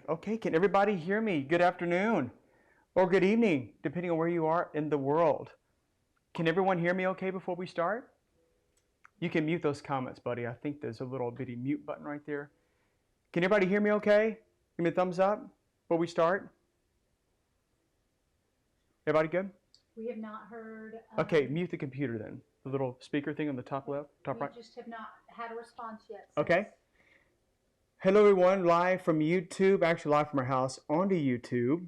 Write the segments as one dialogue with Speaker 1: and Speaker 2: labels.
Speaker 1: live. Okay, can everybody hear me? Good afternoon or good evening, depending on where you are in the world. Can everyone hear me okay before we start? You can mute those comments, buddy. I think there's a little bitty mute button right there. Can everybody hear me okay? Give me a thumbs up before we start. Everybody good?
Speaker 2: We have not heard.
Speaker 1: Okay, mute the computer then. The little speaker thing on the top left, top right.
Speaker 2: We just have not had a response yet.
Speaker 1: Okay. Hello everyone, live from YouTube, actually live from our house onto YouTube.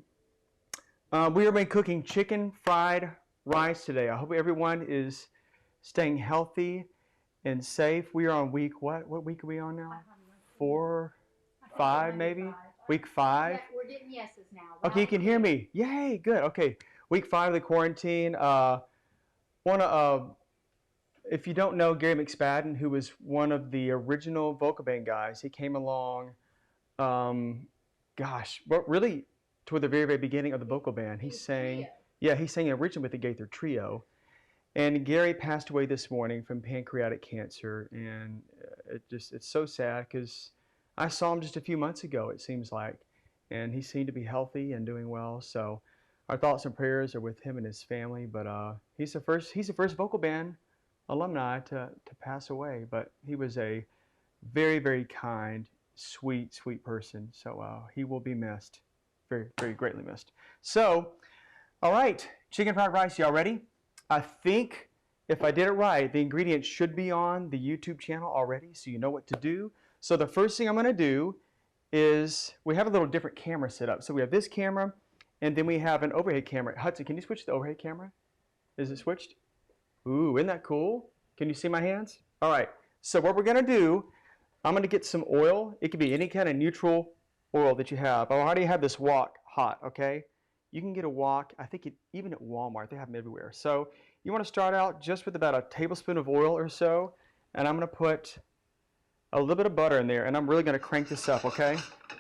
Speaker 1: We are been cooking chicken fried rice today. I hope everyone is staying healthy and safe. We are on week, what week are we on now? 4, 5 maybe? Week 5?
Speaker 2: Yeah, we're getting yeses now.
Speaker 1: Okay, you can hear me. Yay, good. Okay, week 5 of the quarantine. If you don't know Gary McSpadden, who was one of the original vocal band guys, he came along, but really toward the very, very beginning of the vocal band. He sang originally with the Gaither Trio. And Gary passed away this morning from pancreatic cancer, and it's so sad because I saw him just a few months ago, it seems like, and he seemed to be healthy and doing well. So our thoughts and prayers are with him and his family. But he's the first vocal band alumni to pass away, but he was a very, very kind, sweet person. So he will be missed, very, very greatly missed. So, all right, chicken fried rice, y'all ready? I think if I did it right, the ingredients should be on the YouTube channel already, so you know what to do. So the first thing I'm going to do is we have a little different camera set up. So we have this camera, and then we have an overhead camera. Hudson, can you switch the overhead camera? Is it switched? Ooh, isn't that cool? Can you see my hands? All right, so what we're going to do, I'm going to get some oil. It could be any kind of neutral oil that you have. I already have this wok hot, okay? You can get a wok, I think even at Walmart, they have them everywhere. So you want to start out just with about a tablespoon of oil or so, and I'm going to put a little bit of butter in there, and I'm really going to crank this up, okay?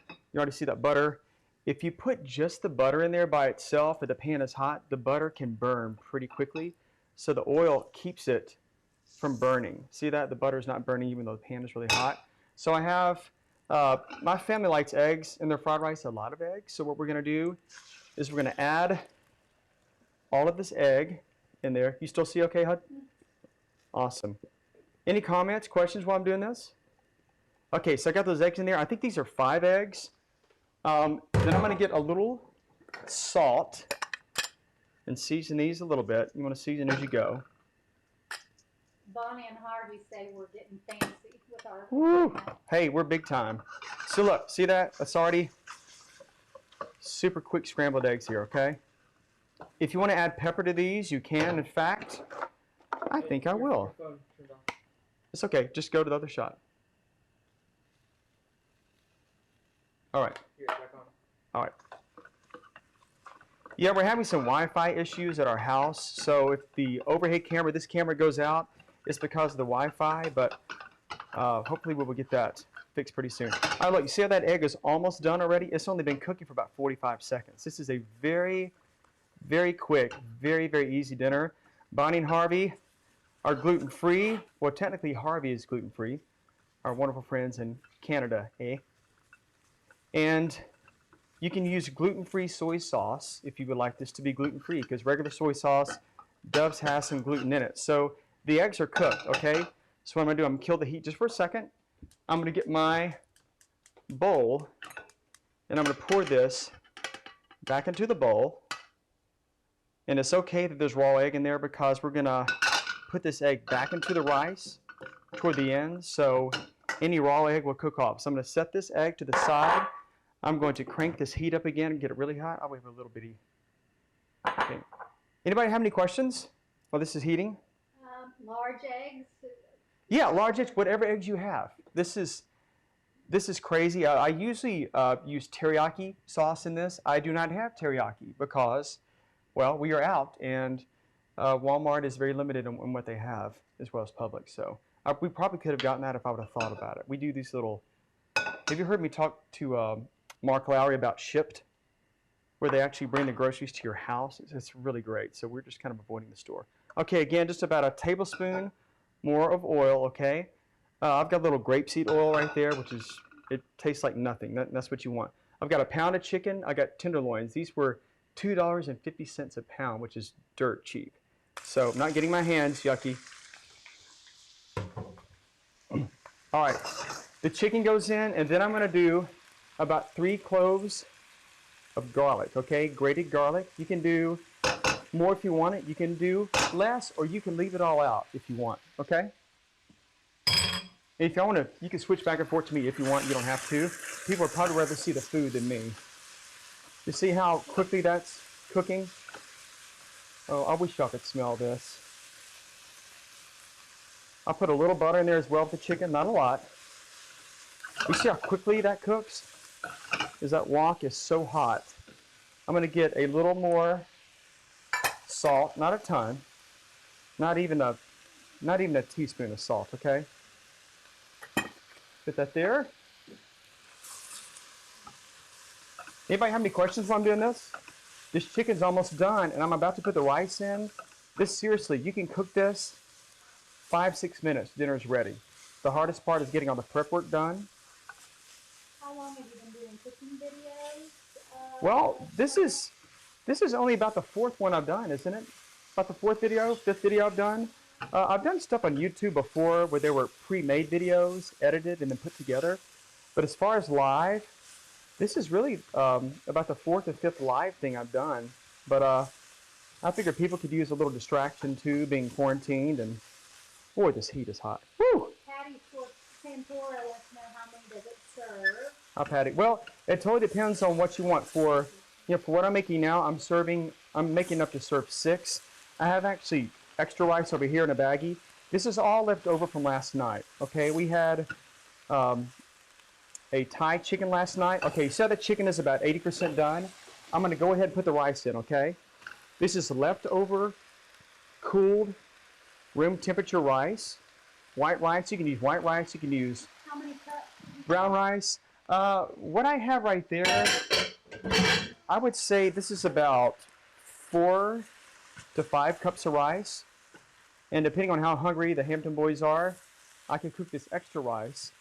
Speaker 1: You already see that butter. If you put just the butter in there by itself, if the pan is hot, the butter can burn pretty quickly. So the oil keeps it from burning. See that? The butter is not burning even though the pan is really hot. So I have, my family likes eggs in their fried rice, a lot of eggs. So what we're going to do is we're going to add all of this egg in there. You still see okay, Hud? Awesome. Any comments, questions while I'm doing this? Okay, so I got those eggs in there. I think these are 5 eggs. Then I'm going to get a little salt and season these a little bit. You want to season as you go.
Speaker 2: Bonnie and Harvey say we're getting fancy with our...
Speaker 1: Woo! Hey, we're big time. So look, see that? That's already super quick scrambled eggs here, okay? If you want to add pepper to these, you can. In fact, I think I will. It's okay. Just go to the other shot. All right. All right. Yeah, we're having some Wi-Fi issues at our house. So if the overhead camera, this camera goes out, it's because of the Wi-Fi. But hopefully we will get that fixed pretty soon. All right, look, you see how that egg is almost done already? It's only been cooking for about 45 seconds. This is a very, very quick, very, very easy dinner. Bonnie and Harvey are gluten-free. Well, technically Harvey is gluten-free. Our wonderful friends in Canada, eh? And you can use gluten-free soy sauce if you would like this to be gluten-free, because regular soy sauce does have some gluten in it. So the eggs are cooked, okay? So what I'm going to do, I'm going to kill the heat just for a second. I'm going to get my bowl, and I'm going to pour this back into the bowl. And it's okay that there's raw egg in there because we're going to put this egg back into the rice toward the end, so any raw egg will cook off. So I'm going to set this egg to the side. I'm going to crank this heat up again and get it really hot. I'll wait for a little bitty. Okay. Anybody have any questions while this is heating?
Speaker 2: Large eggs?
Speaker 1: Yeah, large eggs, whatever eggs you have. This is crazy. I usually use teriyaki sauce in this. I do not have teriyaki because, well, we are out, and Walmart is very limited in what they have as well as Publix. So we probably could have gotten that if I would have thought about it. We do these little... Have you heard me talk to Mark Lowry about Shipped, where they actually bring the groceries to your house? It's really great. So we're just kind of avoiding the store. Okay, again, just about a tablespoon more of oil, okay? I've got a little grapeseed oil right there, which is, it tastes like nothing. That's what you want. I've got a pound of chicken. I got tenderloins. These were $2.50 a pound, which is dirt cheap. So I'm not getting my hands yucky. All right, the chicken goes in, and then I'm going to do about 3 cloves of garlic, okay? Grated garlic. You can do more if you want it. You can do less, or you can leave it all out if you want, okay? And if you want to, you can switch back and forth to me if you want. You don't have to. People would probably rather see the food than me. You see how quickly that's cooking? Oh, I wish y'all could smell this. I'll put a little butter in there as well with the chicken, not a lot. You see how quickly that cooks? Because that wok is so hot. I'm going to get a little more salt, not a ton, not even a teaspoon of salt, okay? Put that there. Anybody have any questions while I'm doing this? This chicken's almost done, and I'm about to put the rice in. This, seriously, you can cook this 5-6 minutes. Dinner's ready. The hardest part is getting all the prep work done.
Speaker 2: How long have you been doing cooking videos?
Speaker 1: Well, this is only about the 4th one I've done, isn't it? About the 4th video, 5th video I've done. I've done stuff on YouTube before where there were pre-made videos, edited and then put together. But as far as live, this is really about the 4th or 5th live thing I've done. But I figured people could use a little distraction too, being quarantined, and boy, this heat is hot. Woo!
Speaker 2: Patty for tempura, let's know how many does it serve?
Speaker 1: I'll pat it. Well, it totally depends on what you want. For what I'm making now, I'm making up to serve 6. I have actually extra rice over here in a baggie. This is all left over from last night. Okay, we had a Thai chicken last night. Okay, so the chicken is about 80% done. I'm going to go ahead and put the rice in, okay? This is leftover, cooled, room temperature rice. White rice, you can use white rice, you can use
Speaker 2: How many cups?
Speaker 1: brown rice. What I have right there, I would say this is about 4 to 5 cups of rice. And depending on how hungry the Hampton boys are, I can cook this extra rice.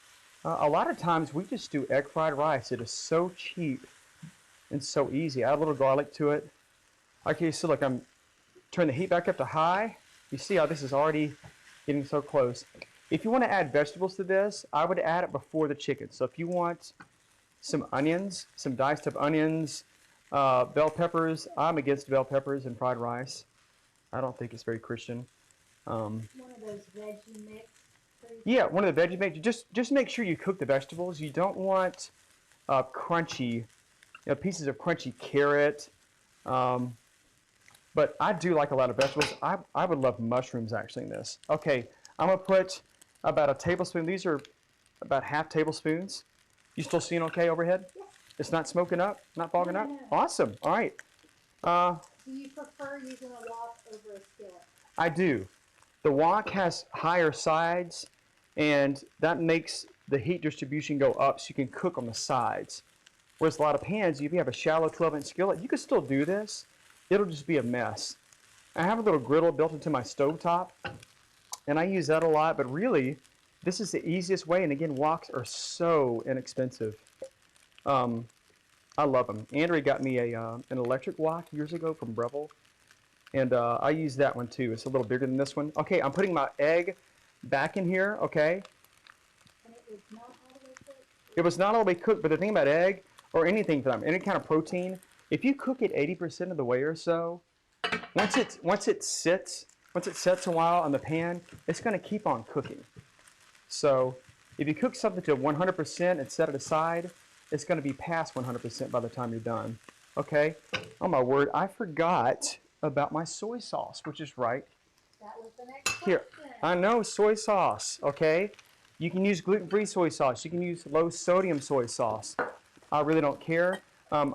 Speaker 1: A lot of times we just do egg fried rice. It is so cheap and so easy. Add a little garlic to it. Okay, so look, I'm turn the heat back up to high. You see how this is already getting so close. If you want to add vegetables to this, I would add it before the chicken. So if you want some onions, some diced up onions, bell peppers. I'm against bell peppers and fried rice. I don't think it's very Christian.
Speaker 2: One of those veggie mix.
Speaker 1: Yeah, one of the veggie mix. Just make sure you cook the vegetables. You don't want crunchy, pieces of crunchy carrot. But I do like a lot of vegetables. I would love mushrooms actually in this. Okay, I'm gonna put about a tablespoon. These are about half tablespoons. You still seeing okay overhead?
Speaker 2: Yes.
Speaker 1: It's not smoking up, not fogging up?
Speaker 2: No.
Speaker 1: Awesome, all right.
Speaker 2: Do you prefer using a wok over a skillet?
Speaker 1: I do. The wok has higher sides, and that makes the heat distribution go up so you can cook on the sides. Whereas a lot of pans, if you have a shallow 12-inch skillet, you can still do this. It'll just be a mess. I have a little griddle built into my stovetop, and I use that a lot, but really, this is the easiest way, and again, woks are so inexpensive. I love them. Andrea got me an electric wok years ago from Breville, and I use that one too. It's a little bigger than this one. Okay, I'm putting my egg back in here, okay?
Speaker 2: And it was not all the way cooked?
Speaker 1: It was not all the way cooked, but the thing about egg, or anything for them, any kind of protein, if you cook it 80% of the way or so, once it sets a while on the pan, it's going to keep on cooking. So if you cook something to 100% and set it aside, it's going to be past 100% by the time you're done. Okay? Oh my word, I forgot about my soy sauce, which is right
Speaker 2: That was the next
Speaker 1: here.
Speaker 2: question.
Speaker 1: I know, soy sauce, okay? You can use gluten-free soy sauce. You can use low-sodium soy sauce. I really don't care.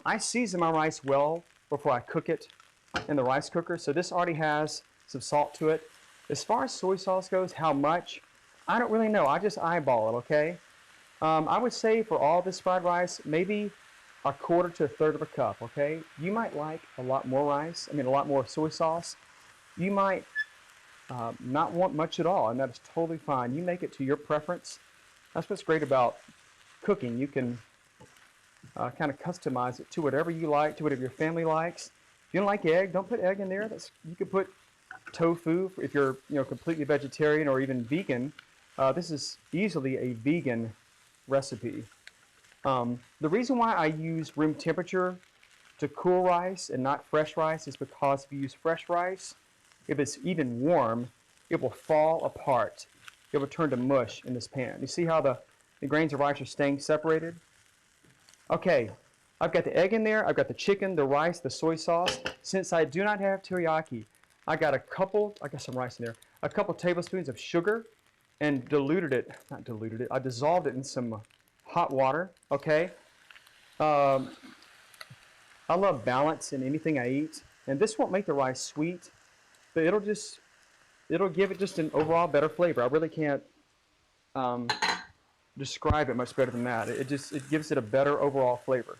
Speaker 1: I season my rice well before I cook it in the rice cooker, so this already has some salt to it. As far as soy sauce goes, how much? I don't really know. I just eyeball it, okay? I would say for all this fried rice, maybe a quarter to a third of a cup, okay? You might like a lot more a lot more soy sauce. You might not want much at all, and that is totally fine. You make it to your preference. That's what's great about cooking. You can kind of customize it to whatever you like, to whatever your family likes. If you don't like egg, don't put egg in there. You could put tofu if you're completely vegetarian or even vegan. This is easily a vegan recipe. The reason why I use room temperature to cool rice and not fresh rice is because if you use fresh rice, if it's even warm, it will fall apart. It will turn to mush in this pan. You see how the grains of rice are staying separated? Okay, I've got the egg in there, I've got the chicken, the rice, the soy sauce. Since I do not have teriyaki, I got some rice in there, a couple tablespoons of sugar and I dissolved it in some hot water, okay? I love balance in anything I eat, and this won't make the rice sweet, but it'll give it just an overall better flavor. I really can't describe it much better than that. It gives it a better overall flavor.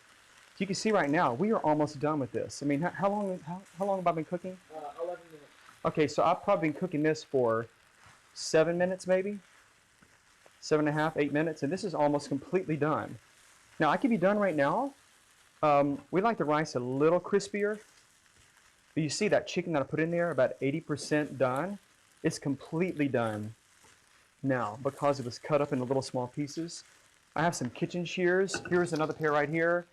Speaker 1: You can see right now, we are almost done with this. I mean, how long have I been cooking?
Speaker 3: 11 minutes.
Speaker 1: Okay, so I've probably been cooking this for 7 minutes maybe, 7.5, 8 minutes, and this is almost completely done. Now, I could be done right now. We like the rice a little crispier. But you see that chicken that I put in there, about 80% done. It's completely done now because it was cut up into little small pieces. I have some kitchen shears. Here's another pair right here.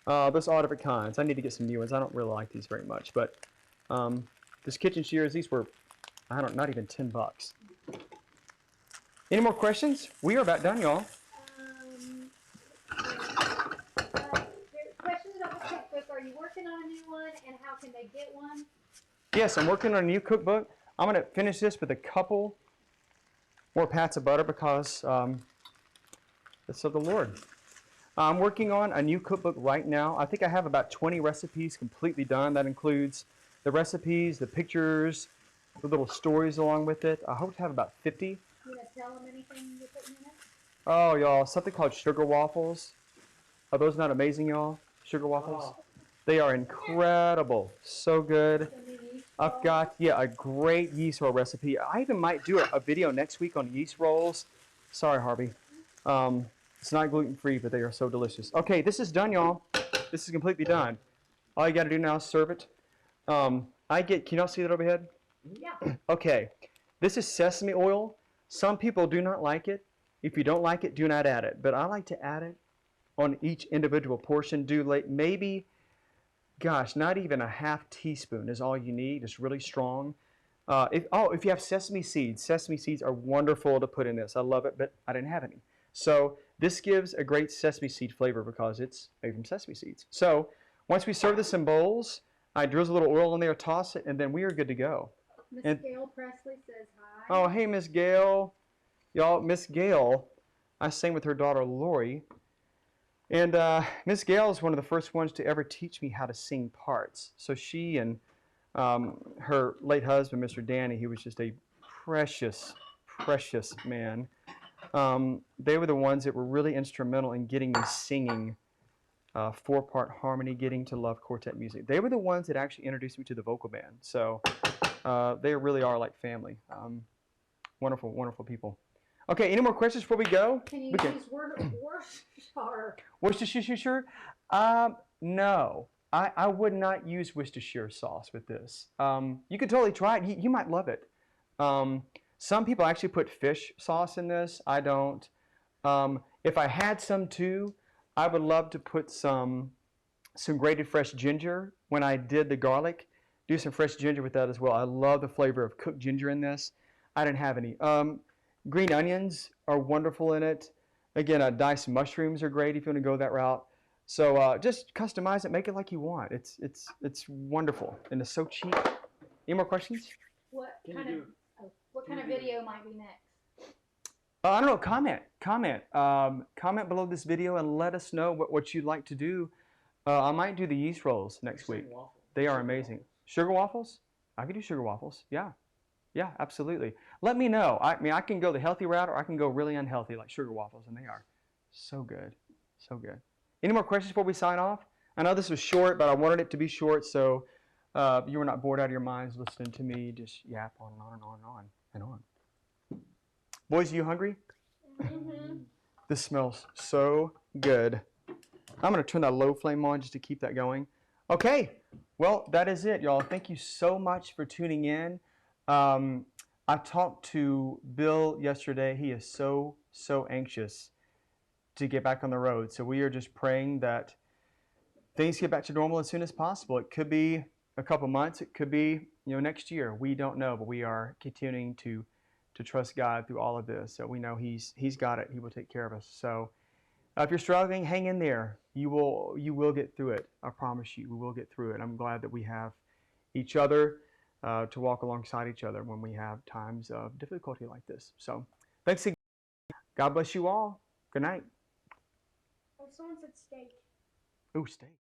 Speaker 1: Those are all different kinds. I need to get some new ones. I don't really like these very much, but these kitchen shears, these were, not even $10. Any more questions? We are about done, y'all.
Speaker 2: Questions about the cookbook. Are you working on a new one, and how can they get one?
Speaker 1: Yes, I'm working on a new cookbook. I'm going to finish this with a couple more pats of butter because it's of the Lord. I'm working on a new cookbook right now. I think I have about 20 recipes completely done. That includes the recipes, the pictures, the little stories along with it. I hope to have about 50.
Speaker 2: You want to tell them anything you're putting in it?
Speaker 1: Oh, y'all, something called sugar waffles. Are those not amazing, y'all? Sugar waffles?
Speaker 3: Oh.
Speaker 1: They are incredible. So good. I've got, a great yeast roll recipe. I even might do a video next week on yeast rolls. Sorry, Harvey. It's not gluten-free, but they are so delicious. Okay, this is done, y'all. This is completely done. All you got to do now is serve it. Can y'all see that overhead?
Speaker 2: Yeah.
Speaker 1: Okay, this is sesame oil. Some people do not like it. If you don't like it, do not add it. But I like to add it on each individual portion. Maybe, not even a half teaspoon is all you need. It's really strong. If you have sesame seeds are wonderful to put in this. I love it, but I didn't have any. So this gives a great sesame seed flavor because it's made from sesame seeds. So once we serve this in bowls, I drizzle a little oil in there, toss it, and then we are good to go.
Speaker 2: Miss Gail Presley says hi.
Speaker 1: Oh, hey, Miss Gail. Y'all, Miss Gail, I sang with her daughter, Lori. And Miss Gail is one of the first ones to ever teach me how to sing parts. So she and her late husband, Mr. Danny, he was just a precious, precious man. They were the ones that were really instrumental in getting me singing four-part harmony, getting to love quartet music. They were the ones that actually introduced me to the vocal band. So they really are like family. Wonderful, wonderful people. Okay, any more questions before we go?
Speaker 2: Can you use
Speaker 1: Worcestershire? No. I would not use Worcestershire sauce with this. You could totally try it. You might love it. Some people actually put fish sauce in this. I don't. If I had some too, I would love to put some grated fresh ginger when I did the garlic. Do some fresh ginger with that as well. I love the flavor of cooked ginger in this. I didn't have any. Green onions are wonderful in it. Again, diced mushrooms are great if you want to go that route. So just customize it, make it like you want. It's wonderful and it's so cheap. Any more questions?
Speaker 2: What kind of video might be next?
Speaker 1: I don't know. Comment below this video and let us know what you'd like to do. I might do the yeast rolls next week. They are amazing. Sugar waffles? I can do sugar waffles. Yeah, absolutely. Let me know. I mean, I can go the healthy route or I can go really unhealthy like sugar waffles, and they are so good. So good. Any more questions before we sign off? I know this was short, but I wanted it to be short so you were not bored out of your minds listening to me just yap on and on and on and on and on. Boys, are you hungry?
Speaker 2: Mm-hmm.
Speaker 1: This smells so good. I'm going to turn that low flame on just to keep that going. Okay, well, that is it, y'all. Thank you so much for tuning in. I talked to Bill yesterday. He is so anxious to get back on the road. So we are just praying that things get back to normal as soon as possible. It could be a couple months. It could be, next year. We don't know, but we are continuing to trust God through all of this. So we know He's got it. He will take care of us. So if you're struggling, hang in there. You will get through it. I promise you, we will get through it. I'm glad that we have each other to walk alongside each other when we have times of difficulty like this. So thanks again. God bless you all. Good night.
Speaker 2: Oh, someone said steak.
Speaker 1: Ooh, steak.